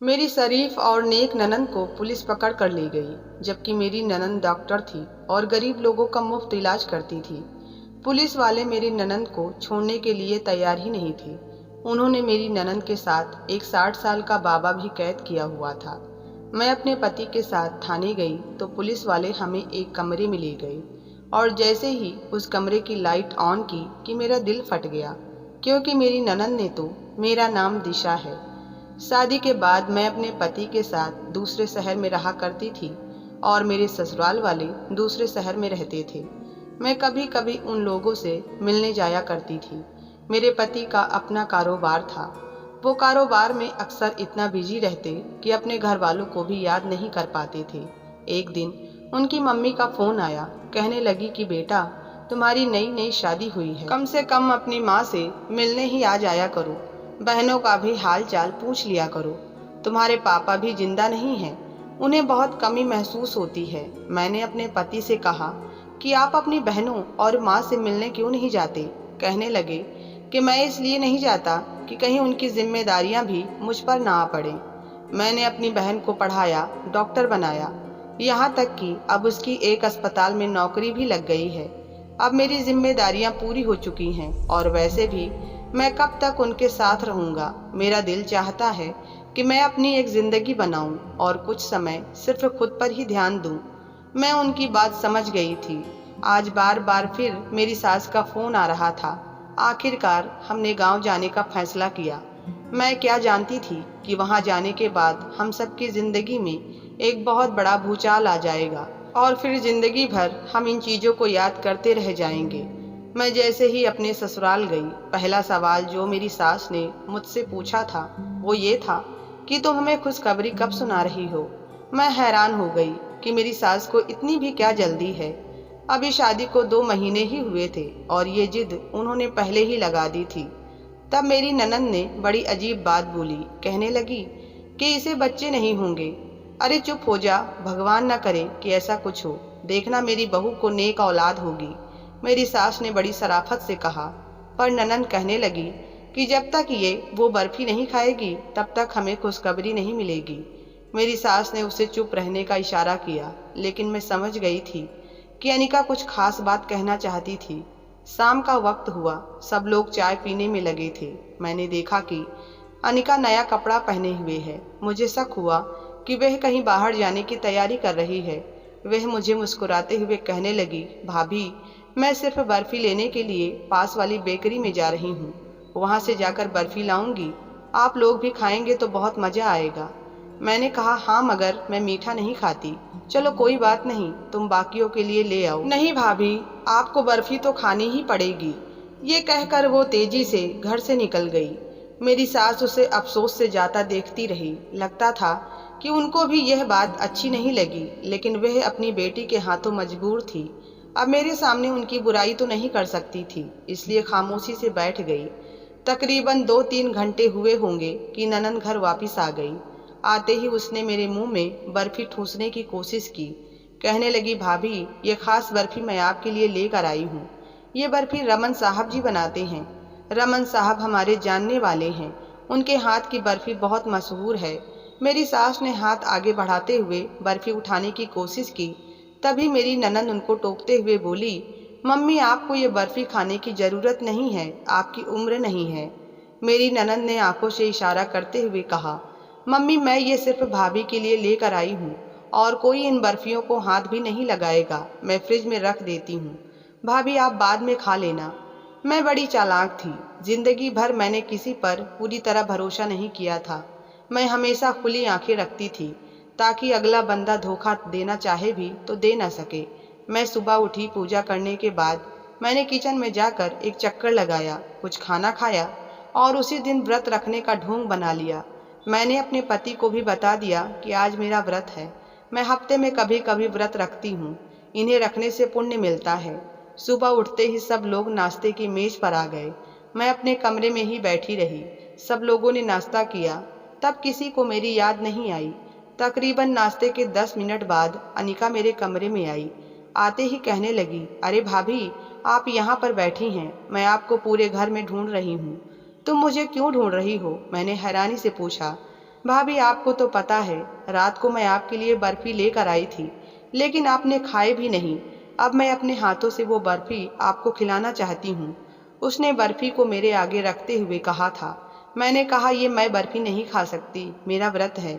मेरी शरीफ और नेक ननंद को पुलिस पकड़ कर ले गई, जबकि मेरी ननंद डॉक्टर थी और गरीब लोगों का मुफ्त इलाज करती थी। पुलिस वाले मेरी ननंद को छोड़ने के लिए तैयार ही नहीं थे। उन्होंने मेरी ननंद के साथ एक 60 साल का बाबा भी कैद किया हुआ था। मैं अपने पति के साथ थाने गई तो पुलिस वाले हमें एक कमरे में ले गए और जैसे ही उस कमरे की लाइट ऑन की कि मेरा दिल फट गया, क्योंकि मेरी ननंद ने तो मेरा नाम दिशा है। शादी के बाद मैं अपने पति के साथ दूसरे शहर में रहा करती थी और मेरे ससुराल वाले दूसरे शहर में रहते थे। मैं कभी कभी उन लोगों से मिलने जाया करती थी। मेरे पति का अपना कारोबार था। वो कारोबार में अक्सर इतना बिजी रहते कि अपने घर वालों को भी याद नहीं कर पाते थे। एक दिन उनकी मम्मी का फोन आया, कहने लगी कि बेटा, तुम्हारी नई नई शादी हुई है, कम से कम अपनी माँ से मिलने ही आ जाया करो, बहनों का भी हाल चाल पूछ लिया करो। तुम्हारे पापा भी जिंदा नहीं हैं, उन्हें बहुत कमी महसूस होती है। मैंने अपने पति से कहा कि आप अपनी बहनों और माँ से मिलने क्यों नहीं जाते। कहने लगे कि मैं इसलिए नहीं जाता कि कहीं उनकी जिम्मेदारियां भी मुझ पर ना आ पड़े। मैंने अपनी बहन को पढ़ाया, डॉक्टर बनाया, यहाँ तक कि अब उसकी एक अस्पताल में नौकरी भी लग गई है। अब मेरी जिम्मेदारियां पूरी हो चुकी हैं और वैसे भी मैं कब तक उनके साथ रहूंगा। मेरा दिल चाहता है कि मैं अपनी एक जिंदगी बनाऊं और कुछ समय सिर्फ खुद पर ही ध्यान दूं। मैं उनकी बात समझ गई थी। आज बार बार फिर मेरी सास का फोन आ रहा था। आखिरकार हमने गांव जाने का फैसला किया। मैं क्या जानती थी कि वहां जाने के बाद हम सबकी जिंदगी में एक बहुत बड़ा भूचाल आ जाएगा और फिर जिंदगी भर हम इन चीजों को याद करते रह जाएंगे। मैं जैसे ही अपने ससुराल गई, पहला सवाल जो मेरी सास ने मुझसे पूछा था वो ये था कि तुम हमें खुशखबरी कब सुना रही हो। मैं हैरान हो गई कि मेरी सास को इतनी भी क्या जल्दी है। अभी शादी को 2 महीने ही हुए थे और ये जिद उन्होंने पहले ही लगा दी थी। तब मेरी ननंद ने बड़ी अजीब बात बोली, कहने लगी कि इसे बच्चे नहीं होंगे। अरे चुप हो जा, भगवान न करे कि ऐसा कुछ हो। देखना मेरी बहू को नेक औलाद होगी, मेरी सास ने बड़ी शराफत से कहा। पर ननंद कहने लगी कि जब तक ये वो बर्फी नहीं खाएगी तब तक हमें खुशखबरी नहीं मिलेगी। मेरी सास ने उसे चुप रहने का इशारा किया, लेकिन मैं समझ गई थी कि अनिका कुछ खास बात कहना चाहती थी। शाम का वक्त हुआ, सब लोग चाय पीने में लगे थे। मैंने देखा कि अनिका नया कपड़ा पहने हुए है। मुझे शक हुआ कि वह कहीं बाहर जाने की तैयारी कर रही है। वह मुझे मुस्कुराते हुए कहने लगी, भाभी, मैं सिर्फ बर्फी लेने के लिए पास वाली बेकरी में जा रही हूँ। वहाँ से जाकर बर्फी लाऊंगी, आप लोग भी खाएंगे तो बहुत मजा आएगा। मैंने कहा, हाँ, मगर मैं मीठा नहीं खाती। चलो कोई बात नहीं, तुम बाकियों के लिए ले आओ। नहीं भाभी, आपको बर्फी तो खानी ही पड़ेगी। ये कहकर वो तेजी से घर से निकल गई। मेरी सास उसे अफसोस से जाता देखती रही। लगता था कि उनको भी यह बात अच्छी नहीं लगी, लेकिन वह अपनी बेटी के हाथों मजबूर थी। अब मेरे सामने उनकी बुराई तो नहीं कर सकती थी, इसलिए खामोशी से बैठ गई। तकरीबन 2-3 घंटे हुए होंगे कि ननंद घर वापस आ गई। आते ही उसने मेरे मुंह में बर्फी ठूसने की कोशिश की। कहने लगी, भाभी, ये खास बर्फी मैं आपके लिए लेकर आई हूँ। ये बर्फी रमन साहब जी बनाते हैं। रमन साहब हमारे जानने वाले हैं, उनके हाथ की बर्फी बहुत मशहूर है। मेरी सास ने हाथ आगे बढ़ाते हुए बर्फी उठाने की कोशिश की। तभी मेरी ननंद उनको टोकते हुए बोली, मम्मी, आपको ये बर्फी खाने की जरूरत नहीं है, आपकी उम्र नहीं है। मेरी ननंद ने आंखों से इशारा करते हुए कहा, मम्मी, मैं ये सिर्फ भाभी के लिए लेकर आई हूँ और कोई इन बर्फियों को हाथ भी नहीं लगाएगा। मैं फ्रिज में रख देती हूँ, भाभी आप बाद में खा लेना। मैं बड़ी चालाक थी। जिंदगी भर मैंने किसी पर पूरी तरह भरोसा नहीं किया था। मैं हमेशा खुली आंखें रखती थी ताकि अगला बंदा धोखा देना चाहे भी तो दे न सके। मैं सुबह उठी, पूजा करने के बाद मैंने किचन में जाकर एक चक्कर लगाया, कुछ खाना खाया और उसी दिन व्रत रखने का ढोंग बना लिया। मैंने अपने पति को भी बता दिया कि आज मेरा व्रत है। मैं हफ्ते में कभी कभी व्रत रखती हूँ, इन्हें रखने से पुण्य मिलता है। सुबह उठते ही सब लोग नाश्ते की मेज पर आ गए। मैं अपने कमरे में ही बैठी रही। सब लोगों ने नाश्ता किया, तब किसी को मेरी याद नहीं आई। तकरीबन नाश्ते के 10 मिनट बाद अनिका मेरे कमरे में आई। आते ही कहने लगी, अरे भाभी, आप यहाँ पर बैठी हैं, मैं आपको पूरे घर में ढूंढ रही हूँ। तुम मुझे क्यों ढूंढ रही हो? मैंने हैरानी से पूछा। भाभी, आपको तो पता है, रात को मैं आपके लिए बर्फी लेकर आई थी, लेकिन आपने खाए भी नहीं। अब मैं अपने हाथों से वो बर्फी आपको खिलाना चाहती हूँ। उसने बर्फी को मेरे आगे रखते हुए कहा था। मैंने कहा, ये मैं बर्फी नहीं खा सकती, मेरा व्रत है।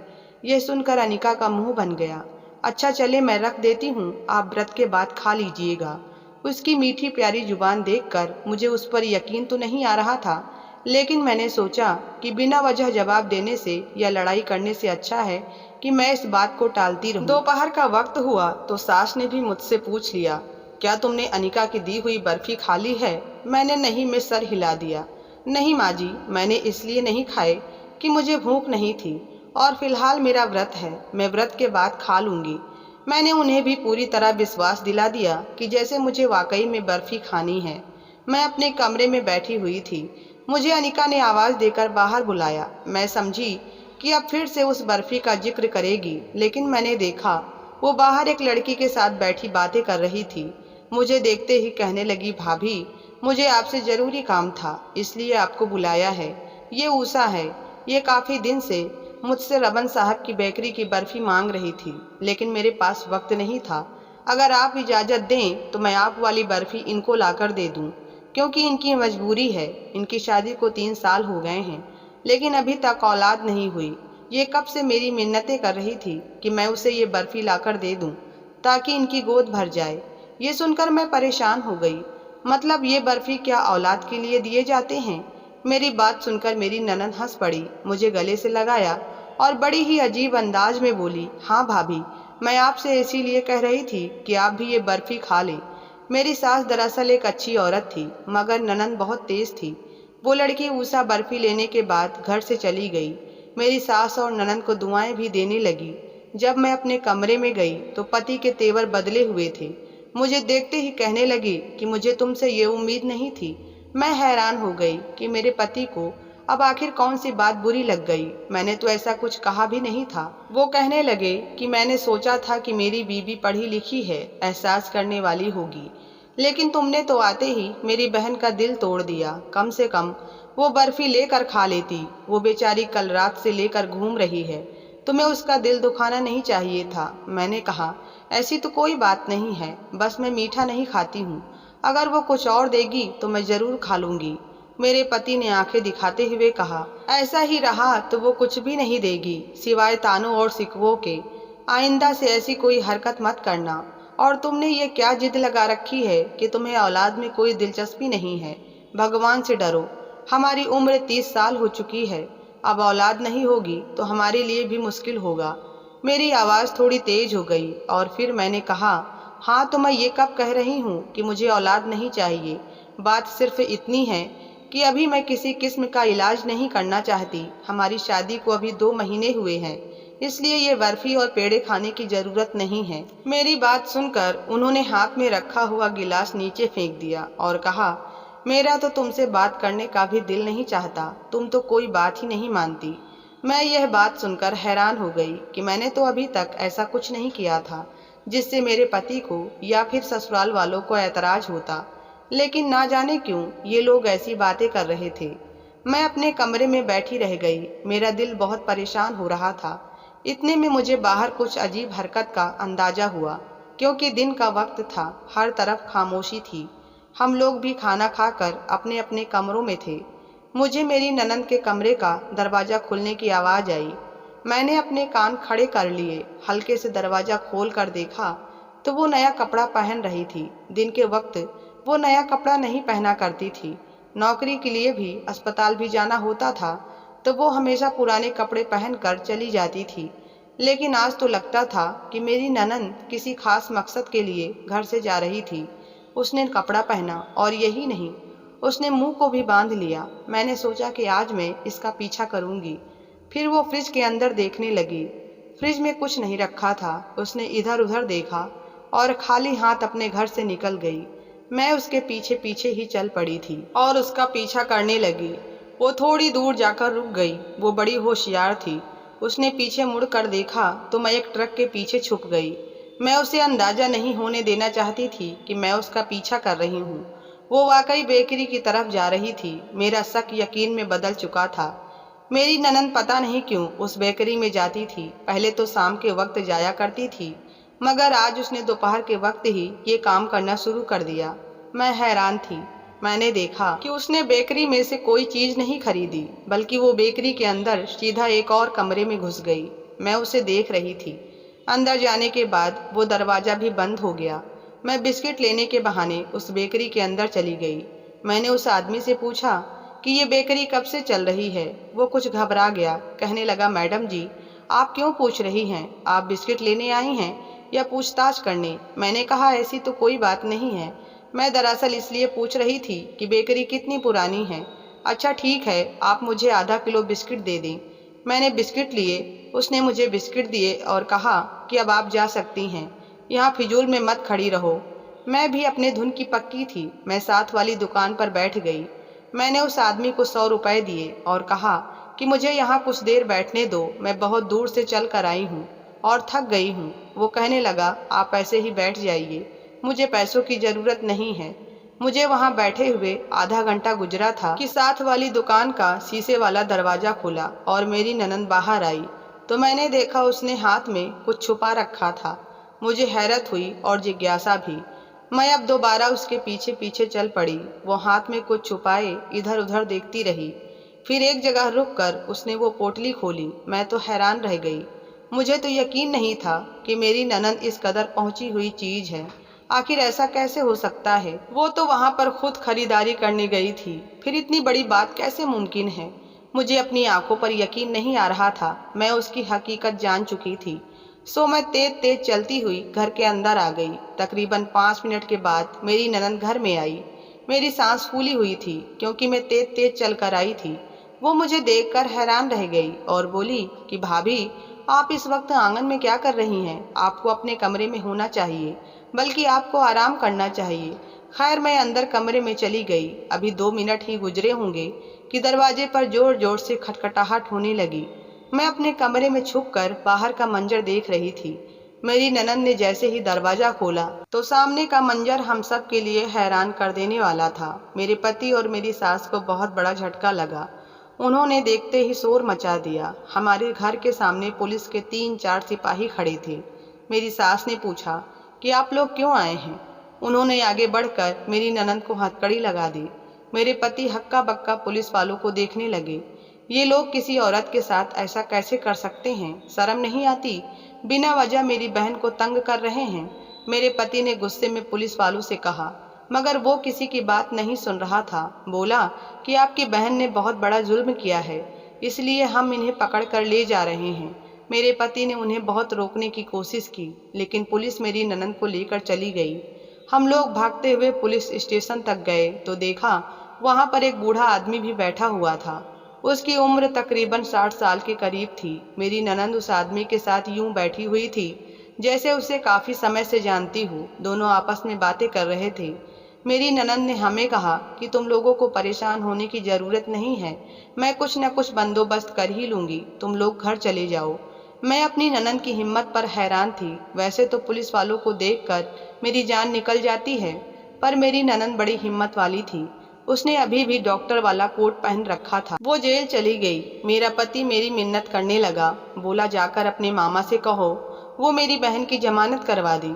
यह सुनकर अनिका का मुंह बन गया। अच्छा चले, मैं रख देती हूँ, आप व्रत के बाद खा लीजिएगा। उसकी मीठी प्यारी जुबान देखकर मुझे उस पर यकीन तो नहीं आ रहा था, लेकिन मैंने सोचा कि बिना वजह जवाब देने से या लड़ाई करने से अच्छा है कि मैं इस बात को टालती रहूं। दोपहर का वक्त हुआ तो सास ने भी मुझसे पूछ लिया, क्या तुमने अनिका की दी हुई बर्फी खा ली है? मैंने नहीं में सर हिला दिया। नहीं माँ जी, मैंने इसलिए नहीं खाए कि मुझे भूख नहीं थी, और फिलहाल मेरा व्रत है, मैं व्रत के बाद खा लूंगी। मैंने उन्हें भी पूरी तरह विश्वास दिला दिया कि जैसे मुझे वाकई में बर्फी खानी है। मैं अपने कमरे में बैठी हुई थी। मुझे अनिका ने आवाज़ देकर बाहर बुलाया। मैं समझी कि अब फिर से उस बर्फी का जिक्र करेगी, लेकिन मैंने देखा वो बाहर एक लड़की के साथ बैठी बातें कर रही थी। मुझे देखते ही कहने लगी, भाभी, मुझे आपसे ज़रूरी काम था, इसलिए आपको बुलाया है। ये ऊषा है, ये काफ़ी दिन से मुझसे रमन साहब की बेकरी की बर्फी मांग रही थी, लेकिन मेरे पास वक्त नहीं था। अगर आप इजाज़त दें तो मैं आप वाली बर्फी इनको लाकर दे दूं, क्योंकि इनकी मजबूरी है। इनकी शादी को 3 साल हो गए हैं, लेकिन अभी तक औलाद नहीं हुई। ये कब से मेरी मिन्नतें कर रही थी कि मैं उसे ये बर्फी लाकर दे दूं, ताकि इनकी गोद भर जाए। ये सुनकर मैं परेशान हो गई। मतलब ये बर्फी क्या औलाद के लिए दिए जाते हैं? मेरी बात सुनकर मेरी ननद हंस पड़ी, मुझे गले से लगाया और बड़ी ही अजीब अंदाज में बोली, हाँ भाभी, मैं आपसे इसीलिए कह रही थी कि आप भी ये बर्फी खा लें। मेरी सास दरअसल एक अच्छी औरत थी, मगर ननद बहुत तेज थी। वो लड़की ऊषा बर्फी लेने के बाद घर से चली गई। मेरी सास और ननद को दुआएं भी देने लगी। जब मैं अपने कमरे में गई तो पति के तेवर बदले हुए थे। मुझे देखते ही कहने लगी कि मुझे तुमसे ये उम्मीद नहीं थी। मैं हैरान हो गई कि मेरे पति को अब आखिर कौन सी बात बुरी लग गई। मैंने तो ऐसा कुछ कहा भी नहीं था। वो कहने लगे कि मैंने सोचा था कि मेरी बीवी पढ़ी लिखी है, एहसास करने वाली होगी, लेकिन तुमने तो आते ही मेरी बहन का दिल तोड़ दिया। कम से कम वो बर्फी लेकर खा लेती। वो बेचारी कल रात से लेकर घूम रही है, तुम्हें उसका दिल दुखाना नहीं चाहिए था। मैंने कहा, ऐसी तो कोई बात नहीं है, बस मैं मीठा नहीं खाती हूँ। अगर वो कुछ और देगी तो मैं ज़रूर खा लूँगी। मेरे पति ने आंखें दिखाते हुए कहा, ऐसा ही रहा तो वो कुछ भी नहीं देगी सिवाय तानों और सिकवों के। आइंदा से ऐसी कोई हरकत मत करना। और तुमने ये क्या जिद लगा रखी है कि तुम्हें औलाद में कोई दिलचस्पी नहीं है? भगवान से डरो। हमारी उम्र 30 साल हो चुकी है, अब औलाद नहीं होगी तो हमारे लिए भी मुश्किल होगा। मेरी आवाज़ थोड़ी तेज हो गई और फिर मैंने कहा, हाँ तो मैं ये कब कह रही हूँ कि मुझे औलाद नहीं चाहिए। बात सिर्फ इतनी है कि अभी मैं किसी किस्म का इलाज नहीं करना चाहती। हमारी शादी को अभी 2 महीने हुए हैं, इसलिए ये बर्फी और पेड़े खाने की ज़रूरत नहीं है। मेरी बात सुनकर उन्होंने हाथ में रखा हुआ गिलास नीचे फेंक दिया और कहा, मेरा तो तुमसे बात करने का भी दिल नहीं चाहता, तुम तो कोई बात ही नहीं मानती। मैं यह बात सुनकर हैरान हो गई कि मैंने तो अभी तक ऐसा कुछ नहीं किया था जिससे मेरे पति को या फिर ससुराल वालों को ऐतराज होता, लेकिन ना जाने क्यों ये लोग ऐसी बातें कर रहे थे। मैं अपने कमरे में बैठी रह गई। मेरा दिल बहुत परेशान हो रहा था। इतने में मुझे बाहर कुछ अजीब हरकत का अंदाजा हुआ, क्योंकि दिन का वक्त था, हर तरफ खामोशी थी। हम लोग भी खाना खाकर अपने अपने कमरों में थे। मुझे मेरी ननद के कमरे का दरवाज़ा खुलने की आवाज़ आई। मैंने अपने कान खड़े कर लिए। हल्के से दरवाज़ा खोल कर देखा तो वो नया कपड़ा पहन रही थी। दिन के वक्त वो नया कपड़ा नहीं पहना करती थी। नौकरी के लिए भी अस्पताल भी जाना होता था तो वो हमेशा पुराने कपड़े पहनकर चली जाती थी। लेकिन आज तो लगता था कि मेरी ननद किसी खास मकसद के लिए घर से जा रही थी। उसने कपड़ा पहना और यही नहीं, उसने मुंह को भी बांध लिया। मैंने सोचा कि आज मैं इसका पीछा करूंगी। फिर वो फ्रिज के अंदर देखने लगी। फ्रिज में कुछ नहीं रखा था। उसने इधर उधर देखा और खाली हाथ अपने घर से निकल गई। मैं उसके पीछे पीछे ही चल पड़ी थी और उसका पीछा करने लगी। वो थोड़ी दूर जाकर रुक गई। वो बड़ी होशियार थी। उसने पीछे मुड़कर देखा तो मैं एक ट्रक के पीछे छुप गई। मैं उसे अंदाजा नहीं होने देना चाहती थी कि मैं उसका पीछा कर रही हूँ। वो वाकई बेकरी की तरफ जा रही थी। मेरा शक यकीन में बदल चुका था। मेरी ननंद पता नहीं क्यों उस बेकरी में जाती थी। पहले तो शाम के वक्त जाया करती थी, मगर आज उसने दोपहर के वक्त ही ये काम करना शुरू कर दिया। मैं हैरान थी। मैंने देखा कि उसने बेकरी में से कोई चीज नहीं खरीदी, बल्कि वो बेकरी के अंदर सीधा एक और कमरे में घुस गई। मैं उसे देख रही थी। अंदर जाने के बाद वो दरवाज़ा भी बंद हो गया। मैं बिस्किट लेने के बहाने उस बेकरी के अंदर चली गई। मैंने उस आदमी से पूछा कि ये बेकरी कब से चल रही है। वो कुछ घबरा गया। कहने लगा, मैडम जी, आप क्यों पूछ रही हैं? आप बिस्किट लेने आई हैं या पूछताछ करने? मैंने कहा, ऐसी तो कोई बात नहीं है। मैं दरअसल इसलिए पूछ रही थी कि बेकरी कितनी पुरानी है। अच्छा ठीक है, आप मुझे आधा किलो बिस्किट दे दें। मैंने बिस्किट लिए। उसने मुझे बिस्किट दिए और कहा कि अब आप जा सकती हैं। यहाँ फिजूल में मत खड़ी रहो। मैं भी अपने धुन की पक्की थी। मैं साथ वाली दुकान पर बैठ गई। मैंने उस आदमी को 100 रुपए दिए और कहा कि मुझे यहाँ कुछ देर बैठने दो, मैं बहुत दूर से चल कर आई हूँ और थक गई हूँ। वो कहने लगा, आप ऐसे ही बैठ जाइए, मुझे पैसों की ज़रूरत नहीं है। मुझे वहाँ बैठे हुए आधा घंटा गुजरा था कि साथ वाली दुकान का शीशे वाला दरवाज़ा खुला और मेरी ननंद बाहर आई तो मैंने देखा उसने हाथ में कुछ छुपा रखा था। मुझे हैरत हुई और जिज्ञासा भी। मैं अब दोबारा उसके पीछे पीछे चल पड़ी। वो हाथ में कुछ छुपाए इधर उधर देखती रही। फिर एक जगह रुककर उसने वो पोटली खोली। मैं तो हैरान रह गई। मुझे तो यकीन नहीं था कि मेरी ननंद इस कदर पहुंची हुई चीज है। आखिर ऐसा कैसे हो सकता है? वो तो वहां पर खुद खरीदारी करने गई थी, फिर इतनी बड़ी बात कैसे मुमकिन है? मुझे अपनी आंखों पर यकीन नहीं आ रहा था। मैं उसकी हकीकत जान चुकी थी। सो मैं तेज तेज चलती हुई घर के अंदर आ गई। तकरीबन 5 मिनट के बाद मेरी ननंद घर में आई। मेरी सांस फूली हुई थी क्योंकि मैं तेज तेज चल कर आई थी। वो मुझे देखकर हैरान रह गई और बोली कि भाभी, आप इस वक्त आंगन में क्या कर रही हैं? आपको अपने कमरे में होना चाहिए, बल्कि आपको आराम करना चाहिए। खैर, मैं अंदर कमरे में चली गई। अभी 2 मिनट ही गुजरे होंगे कि दरवाजे पर जोर जोर से खटखटाहट होने लगी। मैं अपने कमरे में छुपकर बाहर का मंजर देख रही थी। मेरी ननंद ने जैसे ही दरवाजा खोला तो सामने का मंजर हम सब के लिए हैरान कर देने वाला था। मेरे पति और मेरी सास को बहुत बड़ा झटका लगा। उन्होंने देखते ही शोर मचा दिया। हमारे घर के सामने पुलिस के 3-4 सिपाही खड़े थे। मेरी सास ने पूछा कि आप लोग क्यों आए हैं? उन्होंने आगे बढ़कर मेरी ननंद को हथकड़ी लगा दी। मेरे पति हक्का बक्का पुलिस वालों को देखने लगे। ये लोग किसी औरत के साथ ऐसा कैसे कर सकते हैं? शर्म नहीं आती? बिना वजह मेरी बहन को तंग कर रहे हैं। मेरे पति ने गुस्से में पुलिस वालों से कहा, मगर वो किसी की बात नहीं सुन रहा था। बोला कि आपकी बहन ने बहुत बड़ा जुल्म किया है, इसलिए हम इन्हें पकड़ कर ले जा रहे हैं। मेरे पति ने उन्हें बहुत रोकने की कोशिश की, लेकिन पुलिस मेरी ननंद को लेकर चली गई। हम लोग भागते हुए पुलिस स्टेशन तक गए तो देखा वहाँ पर एक बूढ़ा आदमी भी बैठा हुआ था। उसकी उम्र तकरीबन 60 साल के करीब थी। मेरी ननंद उस आदमी के साथ यूं बैठी हुई थी जैसे उसे काफ़ी समय से जानती हूँ। दोनों आपस में बातें कर रहे थे। मेरी ननंद ने हमें कहा कि तुम लोगों को परेशान होने की ज़रूरत नहीं है, मैं कुछ न कुछ बंदोबस्त कर ही लूँगी, तुम लोग घर चले जाओ। मैं अपनी ननंद की हिम्मत पर हैरान थी। वैसे तो पुलिस वालों को देखकर मेरी जान निकल जाती है, पर मेरी ननंद बड़ी हिम्मत वाली थी। उसने अभी भी डॉक्टर वाला कोट पहन रखा था। वो जेल चली गई। मेरा पति मेरी मिन्नत करने लगा। बोला, जाकर अपने मामा से कहो वो मेरी बहन की जमानत करवा दी।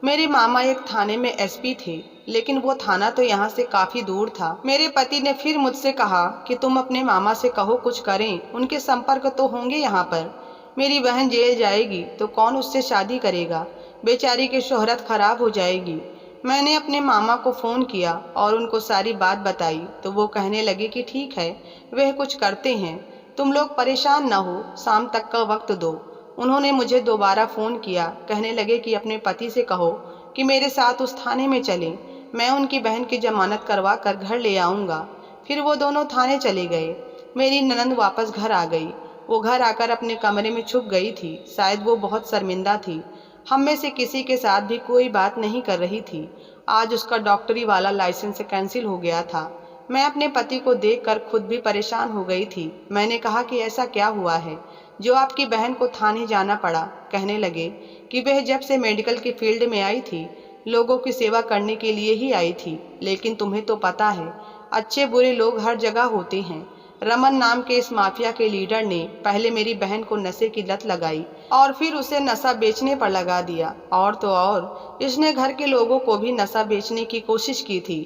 मेरे मामा एक थाने में एसपी थे, लेकिन वो थाना तो यहाँ से काफी दूर था। मेरे पति ने फिर मुझसे कहा कि तुम अपने मामा से कहो कुछ करें, उनके संपर्क तो होंगे यहाँ पर। मेरी बहन जेल जाएगी तो कौन उससे शादी करेगा? बेचारी की शोहरत खराब हो जाएगी। मैंने अपने मामा को फ़ोन किया और उनको सारी बात बताई तो वो कहने लगे कि ठीक है, वह कुछ करते हैं, तुम लोग परेशान ना हो, शाम तक का वक्त दो। उन्होंने मुझे दोबारा फ़ोन किया। कहने लगे कि अपने पति से कहो कि मेरे साथ उस थाने में चलें, मैं उनकी बहन की जमानत करवा कर घर ले आऊँगा। फिर वो दोनों थाने चले गए। मेरी ननंद वापस घर आ गई। वो घर आकर अपने कमरे में छुप गई थी। शायद वो बहुत शर्मिंदा थी। हम में से किसी के साथ भी कोई बात नहीं कर रही थी। आज उसका डॉक्टरी वाला लाइसेंस कैंसिल हो गया था। मैं अपने पति को देखकर खुद भी परेशान हो गई थी। मैंने कहा कि ऐसा क्या हुआ है जो आपकी बहन को थाने जाना पड़ा? कहने लगे कि वह जब से मेडिकल की फील्ड में आई थी, लोगों की सेवा करने के लिए ही आई थी। लेकिन तुम्हें तो पता है, अच्छे बुरे लोग हर जगह होते हैं। रमन नाम के इस माफिया के लीडर ने पहले मेरी बहन को नशे की लत लगाई और फिर उसे नशा बेचने पर लगा दिया। और तो और इसने घर के लोगों को भी नशा बेचने की कोशिश की थी।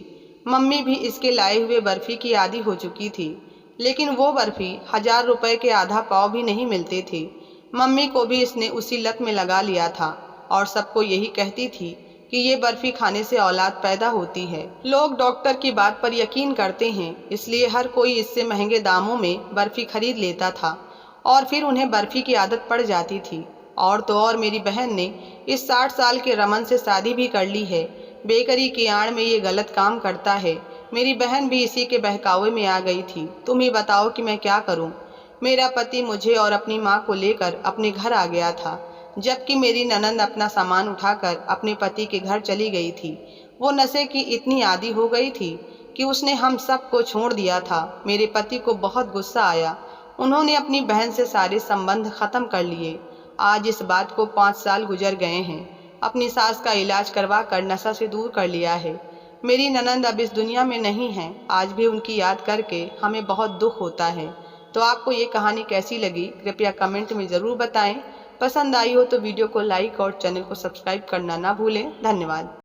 मम्मी भी इसके लाए हुए बर्फी की आदी हो चुकी थी, लेकिन वो बर्फी 1000 रुपए के आधा पाव भी नहीं मिलते थे। मम्मी को भी इसने उसी लत में लगा लिया था और सबको यही कहती थी कि ये बर्फी खाने से औलाद पैदा होती है। लोग डॉक्टर की बात पर यकीन करते हैं, इसलिए हर कोई इससे महंगे दामों में बर्फी खरीद लेता था और फिर उन्हें बर्फी की आदत पड़ जाती थी। और तो और मेरी बहन ने इस 60 साल के रमन से शादी भी कर ली है। बेकरी की आड़ में ये गलत काम करता है। मेरी बहन भी इसी के बहकावे में आ गई थी। तुम ही बताओ कि मैं क्या करूं। मेरा पति मुझे और अपनी माँ को लेकर अपने घर आ गया था, जबकि मेरी ननंद अपना सामान उठाकर अपने पति के घर चली गई थी। वो नशे की इतनी आदी हो गई थी कि उसने हम सबको छोड़ दिया था। मेरे पति को बहुत गुस्सा आया। उन्होंने अपनी बहन से सारे संबंध खत्म कर लिए। आज इस बात को 5 साल गुजर गए हैं। अपनी सास का इलाज करवा कर नशा से दूर कर लिया है। मेरी ननंद अब इस दुनिया में नहीं है। आज भी उनकी याद करके हमें बहुत दुख होता है। तो आपको ये कहानी कैसी लगी, कृपया कमेंट में ज़रूर बताएं। पसंद आई हो तो वीडियो को लाइक और चैनल को सब्सक्राइब करना ना भूलें। धन्यवाद।